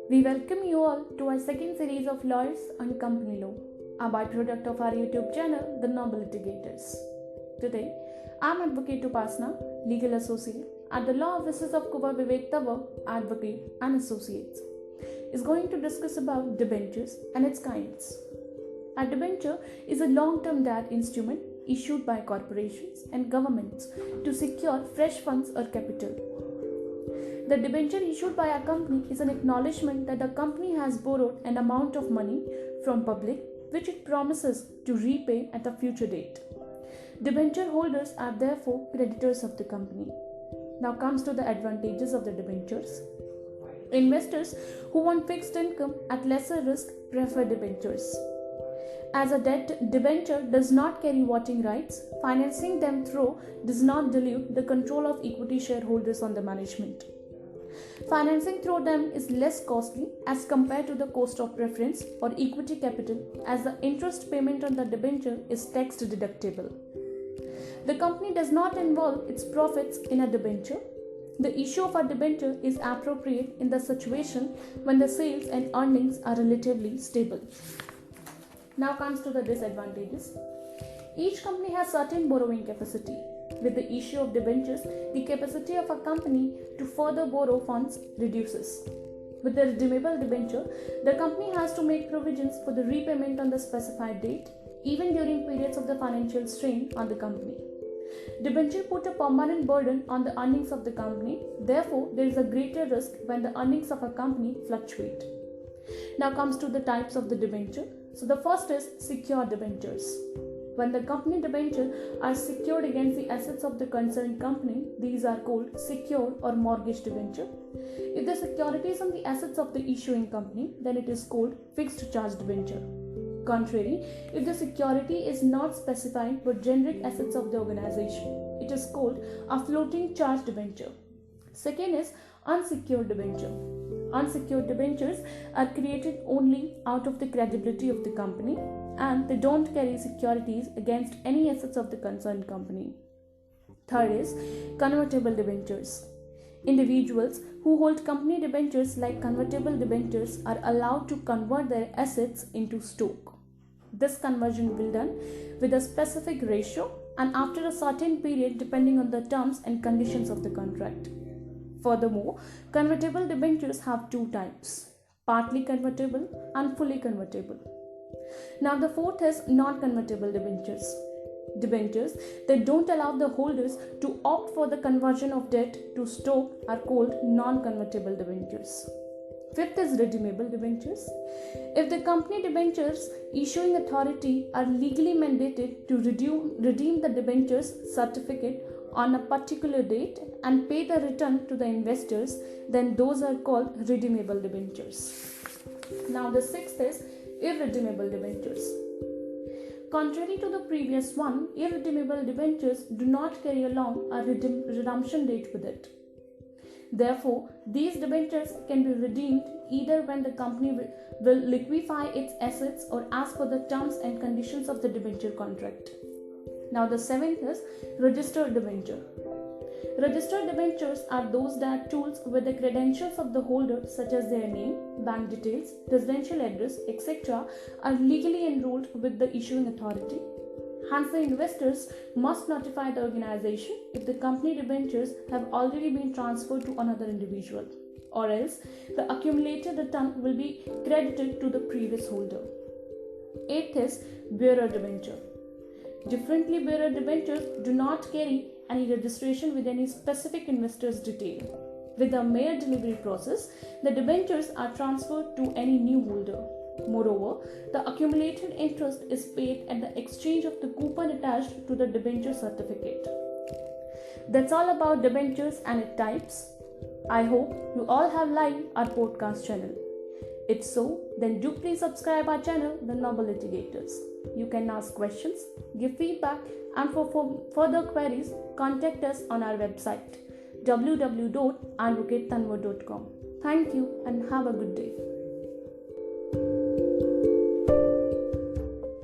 We welcome you all to our second series of Lawyers on Company Law, a byproduct of our YouTube channel, The Noble Litigators. Today, I am Advocate Upasna, Legal Associate at the Law Offices of Kuva Vivek Tava, Advocate and Associates, is going to discuss about debentures and its kinds. A debenture is a long-term debt instrument issued by corporations and governments to secure fresh funds or capital. The debenture issued by a company is an acknowledgement that the company has borrowed an amount of money from public which it promises to repay at a future date. Debenture holders are therefore creditors of the company. Now comes to the advantages of the debentures. Investors who want fixed income at lesser risk prefer debentures. As a debenture does not carry voting rights, financing them through does not dilute the control of equity shareholders on the management. Financing through them is less costly as compared to the cost of preference or equity capital, as the interest payment on the debenture is tax deductible. The company does not involve its profits in a debenture. The issue of a debenture is appropriate in the situation when the sales and earnings are relatively stable. Now comes to the disadvantages. Each company has certain borrowing capacity. With the issue of debentures, the capacity of a company to further borrow funds reduces. With the redeemable debenture, the company has to make provisions for the repayment on the specified date, even during periods of the financial strain on the company. Debenture put a permanent burden on the earnings of the company. Therefore, there is a greater risk when the earnings of a company fluctuate. Now comes to the types of the debenture. So the first is secured debentures. When the company debentures are secured against the assets of the concerned company, these are called secured or mortgage debenture. If the security is on the assets of the issuing company, then it is called fixed charge debenture. Contrary, if the security is not specified but generic assets of the organization, it is called a floating charge debenture. Second is unsecured debenture. Unsecured debentures are created only out of the credibility of the company, and they don't carry securities against any assets of the concerned company. Third is convertible debentures. Individuals who hold company debentures like convertible debentures are allowed to convert their assets into stock. This conversion will be done with a specific ratio and after a certain period depending on the terms and conditions of the contract. Furthermore, convertible debentures have two types, partly convertible and fully convertible. Now the fourth is non-convertible debentures. Debentures that don't allow the holders to opt for the conversion of debt to stock are called non-convertible debentures. Fifth is redeemable debentures. If the company debentures issuing authority are legally mandated to redeem the debentures certificate on a particular date and pay the return to the investors, then those are called redeemable debentures. Now the sixth is irredeemable debentures. Contrary to the previous one, irredeemable debentures do not carry along a redemption date with it. Therefore, these debentures can be redeemed either when the company will liquefy its assets or as per the terms and conditions of the debenture contract. Now the seventh is registered debenture. Registered debentures are those that tools where the credentials of the holder such as their name, bank details, residential address, etc. are legally enrolled with the issuing authority. Hence, the investors must notify the organization if the company debentures have already been transferred to another individual, or else the accumulated return will be credited to the previous holder. Eighth is bearer debenture. Differently bearer debentures do not carry any registration with any specific investor's detail. With the mere delivery process, the debentures are transferred to any new holder. Moreover, the accumulated interest is paid at the exchange of the coupon attached to the debenture certificate. That's all about debentures and its types. I hope you all have liked our podcast channel. If so, then do please subscribe our channel, The Noble Litigators. You can ask questions, give feedback, and for further queries, contact us on our website www.advocatetanva.com. Thank you and have a good day.